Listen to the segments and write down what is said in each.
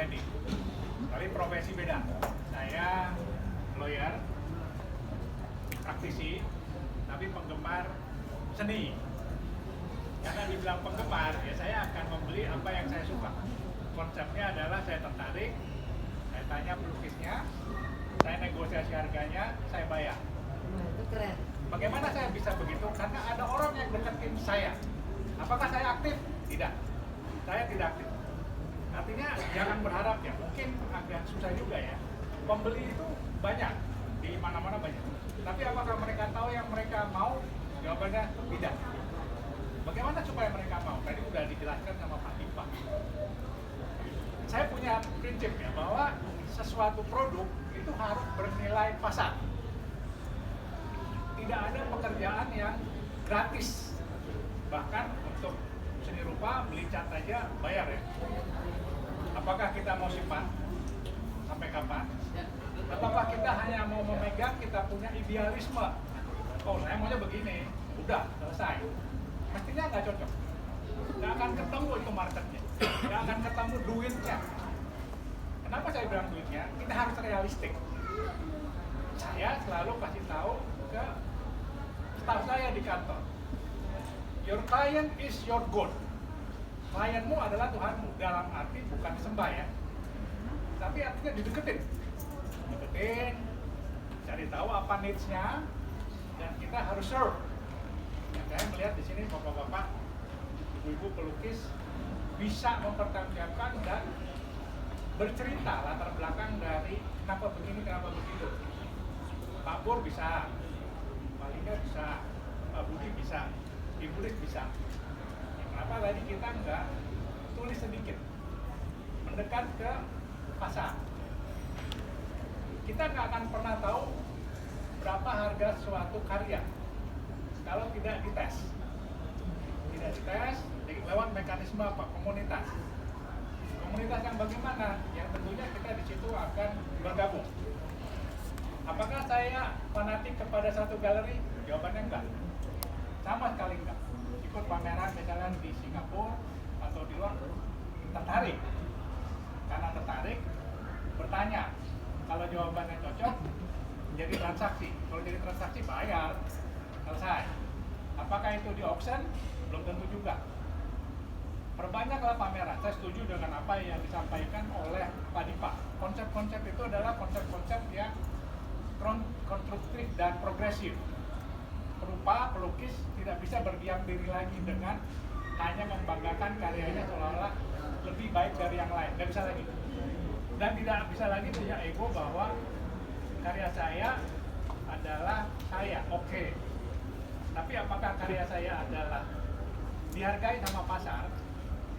Effendi. Tapi profesi beda. Saya lawyer, praktisi, tapi penggemar seni. Karena dibilang penggemar, ya saya akan membeli apa yang saya suka. Konsepnya adalah saya tertarik, saya tanya pelukisnya, saya negosiasi harganya, saya bayar. Nah, itu keren. Bagaimana saya bisa begitu? Karena ada orang yang deketin saya. Apakah saya aktif? Tidak. Saya tidak aktif. Artinya jangan berharap ya, mungkin agak susah juga ya. Pembeli itu banyak, di mana-mana banyak. Tapi apakah mereka tahu yang mereka mau? Jawabannya tidak. Bagaimana supaya mereka mau? Tadi udah dijelaskan sama Pak Dipa. Saya punya prinsip ya, bahwa sesuatu produk itu harus bernilai pasar. Tidak ada pekerjaan yang gratis. Bahkan untuk seni rupa, beli cat aja bayar ya. Apakah kita mau simpan? Sampai kapan? Apakah kita hanya mau memegang, kita punya idealisme? Oh, saya maunya begini, udah selesai. Mestinya nggak cocok. Nggak akan ketemu itu marketnya, nggak akan ketemu duitnya. Kenapa saya bilang duitnya? Kita harus realistik. Saya selalu kasih tahu ke staf saya di kantor. Your client is your God. Klienmu adalah Tuhanmu, dalam arti bukan disembah ya. Tapi artinya dideketin. Deketin, cari tahu apa needs-nya, dan kita harus serve. Ya, saya melihat di sini bapak-bapak, ibu-ibu pelukis bisa mempertanggungjawabkan dan bercerita latar belakang dari kenapa begini, kenapa begitu. Pak Pur bisa, Pak Linda bisa, Pak Budi bisa, Ibu Lis bisa. Ya, kenapa tadi kita nggak tulis sedikit, mendekat ke pasar. Kita nggak akan pernah tahu berapa harga suatu karya kalau tidak dites. Tidak dites lewat mekanisme apa? Komunitas. Komunitas yang bagaimana? Yang tentunya kita di situ akan bergabung. Apakah saya fanatik kepada satu galeri? Jawabannya enggak. Sama sekali enggak. Ikut pameran misalnya di Singapura atau di luar, tertarik. Karena tertarik, bertanya. Kalau jawabannya cocok, jadi transaksi. Kalau jadi transaksi, bayar. Selesai. Apakah itu di auction? Belum tentu juga. Perbanyaklah pameran. Saya setuju dengan apa yang disampaikan oleh Pak Dipa. Konsep-konsep itu adalah konsep-konsep yang konstruktif dan progresif. Perupa, pelukis tidak bisa berdiam diri lagi dengan hanya membanggakan karyanya seolah-olah lebih baik dari yang lain. Nggak bisa lagi. Dan tidak bisa lagi punya ego bahwa karya saya adalah saya, oke. Tapi apakah karya saya adalah dihargai sama pasar?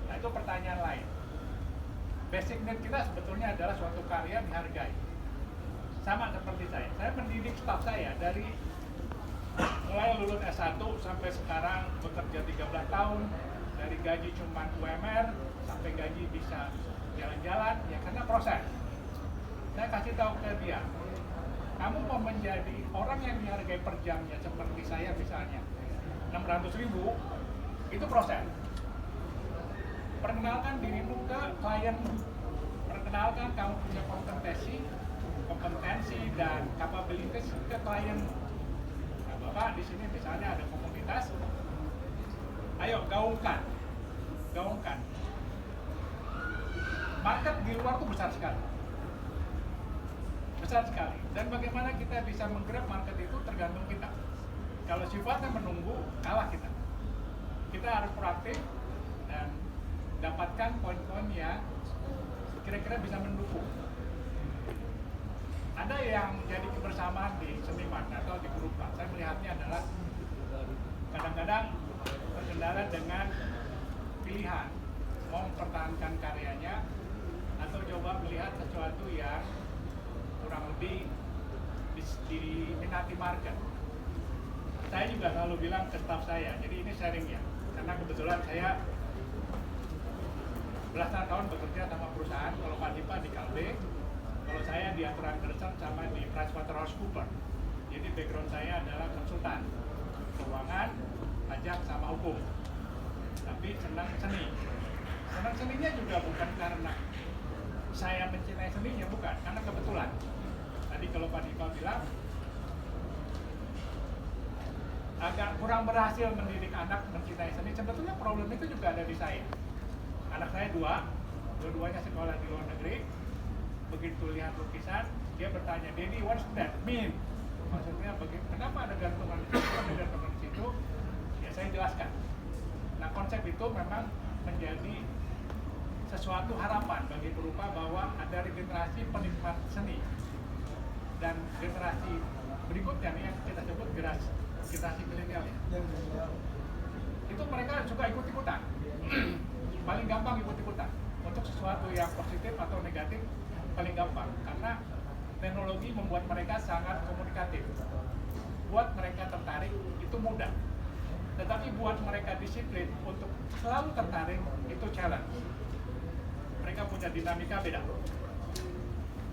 Nah, itu pertanyaan lain. Basic need kita sebetulnya adalah suatu karya dihargai. Sama seperti saya mendidik staf saya dari mulai lulus S1 sampai sekarang bekerja 13 tahun, dari gaji cuma UMR sampai gaji bisa jalan-jalan, ya karena proses. Saya kasih tahu ke dia, kamu mau menjadi orang yang dihargai per jamnya seperti saya misalnya 600.000, itu proses. Perkenalkan dirimu ke klienmu, perkenalkan kamu punya kompetensi dan capabilities ke klienmu. Nah, Bapak di sini misalnya ada komunitas, ayo gaungkan. Market di luar tuh besar sekali, dan bagaimana kita bisa menggrab market itu tergantung kita. Kalau sifatnya menunggu, kalah kita. Kita harus proaktif dan dapatkan poin-poin yang kira-kira bisa mendukung. Ada yang jadi kebersamaan di seniman atau di perupa. Saya melihatnya adalah kadang-kadang terkendala dengan pilihan mau mempertahankan karyanya atau coba melihat sesuatu yang kurang lebih diminati market. Saya juga selalu bilang ke staf saya, jadi ini sharing ya, karena kebetulan saya belasan tahun bekerja sama perusahaan. Kalau Pak Dipa di Kalbe, kalau saya di Aturan Gerson sama di PricewaterhouseCoopers. Jadi background saya adalah konsultan keuangan, pajak sama hukum. Tapi senang seni. Senang seninya juga bukan karena saya mencintai seninya, bukan, karena kebetulan. Tadi kalau Pak Dipa bilang agak kurang berhasil mendidik anak mencintai seni, sebetulnya problem itu juga ada di saya. Anak saya dua-duanya sekolah di luar negeri. Begitu lihat lukisan, dia bertanya, "Daddy, what's that mean?" Maksudnya, kenapa ada gantungan di situ, ada gantungan di situ? Ya saya jelaskan. Nah, konsep itu memang menjadi sesuatu harapan bagi berupa bahwa ada generasi penikmat seni dan generasi berikutnya nih yang kita sebut generasi milenial ya. Itu mereka suka ikut-ikutan. Paling gampang ikut-ikutan untuk sesuatu yang positif atau negatif, paling gampang karena teknologi membuat mereka sangat komunikatif. Buat mereka tertarik itu mudah, tetapi buat mereka disiplin untuk selalu tertarik itu challenge. Mereka punya dinamika beda,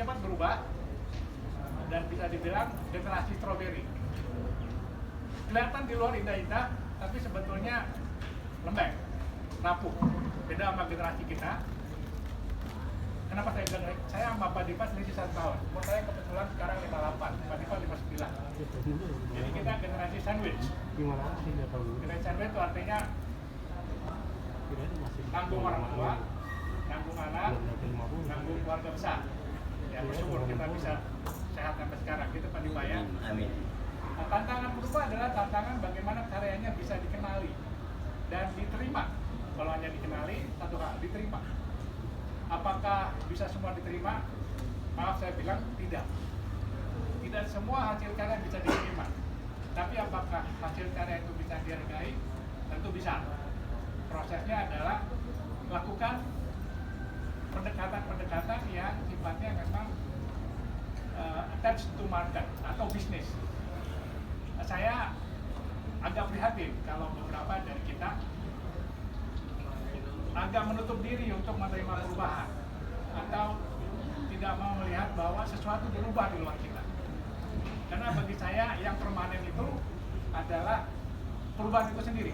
cepat berubah, dan bisa dibilang generasi strawberry. Kelihatan di luar indah-indah, tapi sebetulnya lembek, rapuh. Beda sama generasi kita. Kenapa saya bilang, saya sama Pak Dipa selisih 1 tahun. Umur saya kebetulan sekarang 58, Pak Dipa 59. Jadi kita generasi sandwich. Generasi sandwich itu artinya tanggung orang tua, nanggung anak, nanggung keluarga besar. Ya bersyukur kita bisa sehat sampai sekarang, gitu Pak Dipa ya. Amin. Nah, tantangan kedua adalah tantangan bagaimana karyanya bisa dikenali dan diterima. Kalau hanya dikenali, satu hal, diterima. Apakah bisa semua diterima? Maaf saya bilang tidak. Tidak semua hasil karya bisa diterima. Tapi apakah hasil karya itu bisa dihargai? Tentu bisa. Prosesnya adalah lakukan pendekatan-pendekatan yang sifatnya memang attached to market atau bisnis. Saya agak prihatin kalau beberapa dari kita agak menutup diri untuk menerima perubahan atau tidak mau melihat bahwa sesuatu berubah di luar kita. Karena bagi saya yang permanen itu adalah perubahan itu sendiri.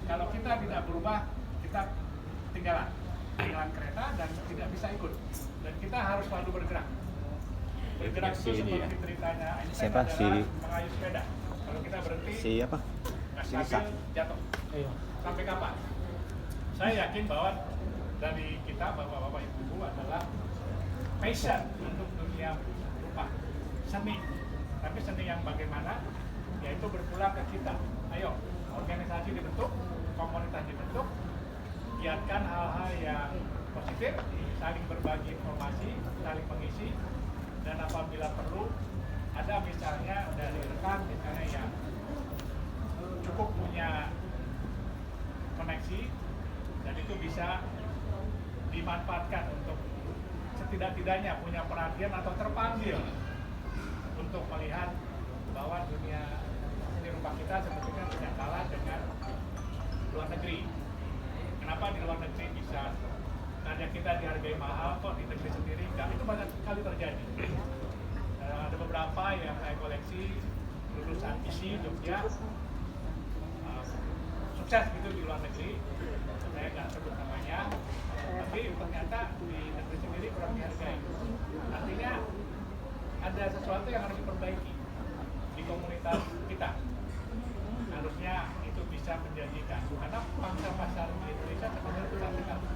Kalau kita tidak berubah, kita tinggalan kereta dan tidak bisa ikut. Dan kita harus selalu bergerak. Bergerak itu seperti ceritanya Einstein adalah mengayuh sepeda. Kalau kita berhenti, nggak stabil, jatuh. Sampai kapan? Saya yakin bahwa dari kita, bapak-bapak, ibu-ibu adalah passion untuk dunia rupa, seni. Tapi seni yang bagaimana? Yaitu berpulang ke kita. Ayo, organisasi dibentuk, komunitas dibentuk, giatkan hal-hal yang positif, saling berbagi informasi, saling mengisi, dan apabila perlu, ada misalnya dari rekan misalnya yang cukup punya koneksi, dan itu bisa dimanfaatkan untuk setidak-tidaknya punya perhatian atau terpanggil untuk melihat bahwa dunia seni rupa kita sebetulnya tidak kalah dengan luar negeri. Kenapa di luar negeri bisa karya kita dihargai mahal, kok di negeri sendiri enggak? Itu banyak sekali terjadi. Ada beberapa yang saya koleksi lulusan ISI Jogja, sukses gitu di luar negeri. Saya nggak sebut namanya, tapi ternyata di negeri sendiri kurang dihargai. Artinya ada sesuatu yang harus diperbaiki di komunitas kita. Harusnya itu bisa menjanjikan, karena pangsa pasar di Indonesia sebenarnya besar sekali.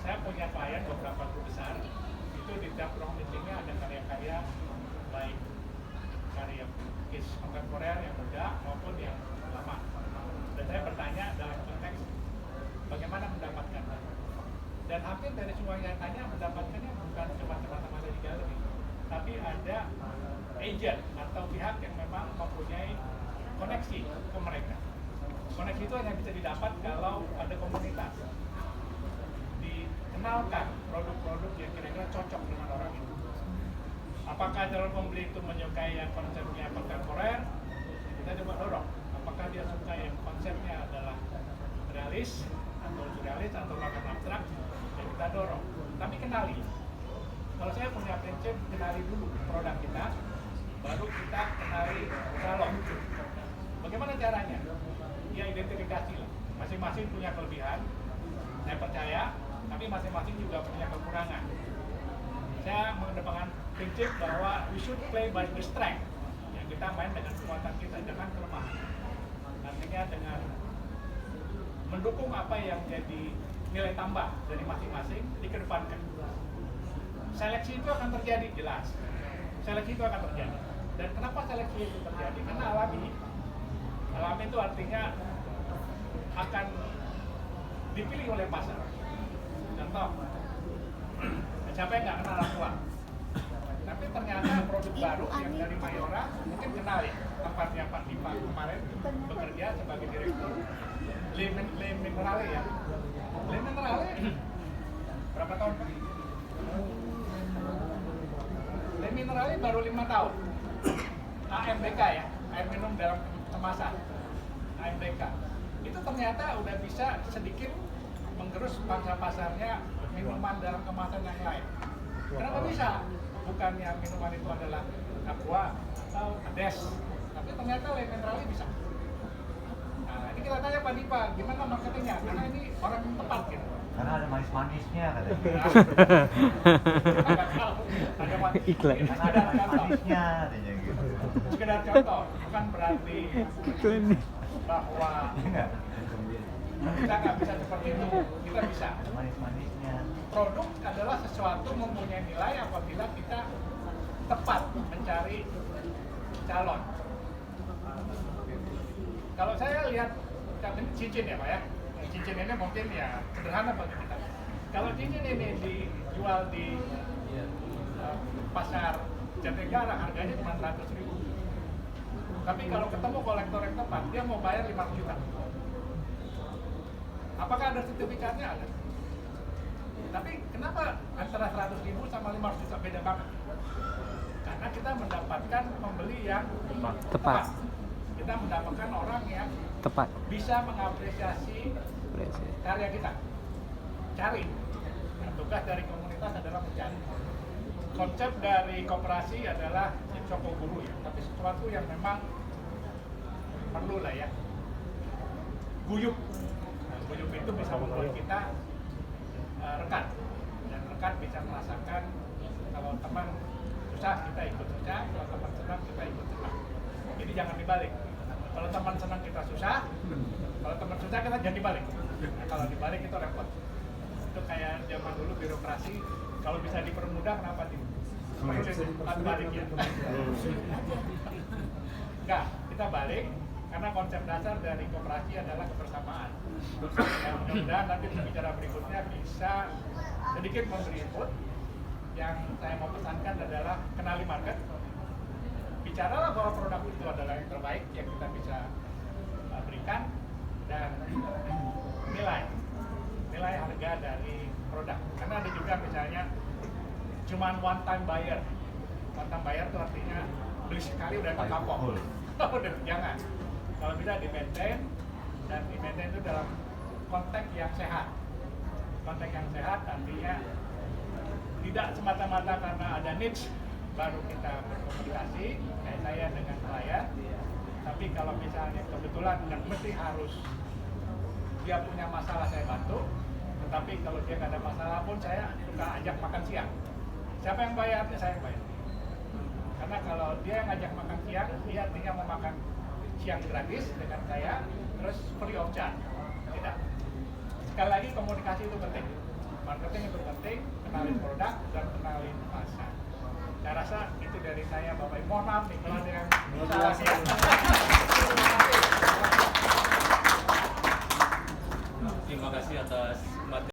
Saya punya klien beberapa guru besar, itu di tiap ruang meetingnya ada karya-karya baik karya lukis kontemporer yang muda maupun yang lama. Dan saya bertanya dalam konteks bagaimana mendapatkannya. Dan hampir dari semua yang tanya mendapatkannya bukan semata-mata ada di galeri, tapi ada agent atau pihak yang memang mempunyai koneksi ke mereka. Koneksi itu hanya bisa didapat kalau ada komunitas. Dikenalkan produk-produk yang kira-kira cocok dengan orang itu. Apakah calon pembeli itu menyukai yang konsepnya kontemporer? Kita coba dorong. Apakah dia suka yang konsepnya adalah realis atau surrealis atau bahkan abstrak? Ya kita dorong. Tapi kenali. Kalau saya punya prinsip, kenali dulu produk kita, baru kita kenali salon. Bagaimana caranya? Ya identifikasi lah. Masing-masing punya kelebihan. Saya percaya tapi masing-masing juga punya kekurangan. Saya mengedepankan prinsip bahwa we should play by the strength. Ya, kita main dengan kekuatan kita, jangan kelemahan. Artinya dengan mendukung apa yang jadi nilai tambah dari masing-masing dikedepankan. Seleksi itu akan terjadi, jelas. Seleksi itu akan terjadi. Dan kenapa seleksi itu terjadi? Karena alami. Alami itu artinya akan dipilih oleh pasar. Contoh, siapa yang nggak kenal orang tua? Tapi ternyata produk baru yang dari Mayora mungkin kenal ya, tempatnya Pak Dipa kemarin bekerja sebagai direktur Le Minerale ya. Le Minerale berapa tahun? Le Minerale baru 5 tahun. AMDK ya, air minum dalam kemasan. AMDK. Itu ternyata udah bisa sedikit menggerus pangsa pasarnya minuman dalam kemasan yang lain. Kenapa bisa? Bukannya minuman itu adalah aqua atau ades, tapi ternyata Le Minerale bisa. Nah, ini kita tanya Pak Dipa, gimana marketingnya? Karena ini orang yang tepat gitu. Karena ada manis-manisnya katanya. Ada manis. Iklan. Karena ada manis-manisnya katanya gitu. Sekedar contoh, bukan berarti Iklan nih. bahwa Enggak. kita nggak bisa seperti itu. Kita bisa. Ada manis-manisnya. Produk adalah sesuatu mempunyai nilai apabila kita tepat mencari calon. Kalau saya lihat ini cincin ya Pak ya, cincin ini mungkin ya sederhana bagi kita. Kalau cincin ini dijual di pasar Jatinegara harganya cuma 100.000. Tapi kalau ketemu kolektor yang tepat, dia mau bayar 5 juta. Apakah ada sertifikatnya? Ada. Tapi kenapa antara 100.000 sama 500 juta beda banget? Karena kita mendapatkan pembeli yang Tepat. Kita mendapatkan orang yang Tepat. bisa mengapresiasi karya kita. Cari. Nah, tugas dari komunitas adalah mencari. Konsep dari koperasi adalah Coko Guru ya, tapi sesuatu yang memang perlu lah ya. Guyup. Nah, guyup itu bisa membuat kita rekat. Dan rekat bisa merasakan kalau teman susah kita ikut susah, kalau teman senang kita ikut senang. Jadi jangan dibalik. Kalau teman senang kita susah, kalau teman susah kita jangan dibalik. Nah, kalau dibalik itu repot. Itu kayak zaman dulu birokrasi, kalau bisa dipermudah kenapa perlu balik ya? Enggak, kita balik karena konsep dasar dari koperasi adalah kebersamaan. Ya, mudah-mudahan nanti pembicara berikutnya bisa sedikit memberi input. Yang saya mau pesankan adalah kenali market. Bicaralah bahwa produk itu adalah yang terbaik yang kita bisa berikan, dan nilai harga dari produk. Karena ada juga misalnya cuman one time buyer. One time buyer itu artinya beli sekali udah kapok. Udah jangan. Kalau bisa di-maintain, dan di-maintain itu dalam konteks yang sehat. Konteks yang sehat artinya tidak semata-mata karena ada niche baru kita berkomunikasi kayak saya dengan klien. Tapi kalau misalnya kebetulan yang mesti harus dia punya masalah saya bantu, tetapi kalau dia nggak ada masalah pun saya suka ajak makan siang. Siapa yang bayar? Saya yang bayar. Karena kalau dia yang ngajak makan siang, dia artinya mau makan siang gratis dengan saya, terus free of charge. Tidak. Sekali lagi komunikasi itu penting. Marketing itu penting, kenalin produk dan kenalin pasar. Saya rasa itu dari saya, Bapak Ibu. Mohon maaf nih kalau ada yang salah ya.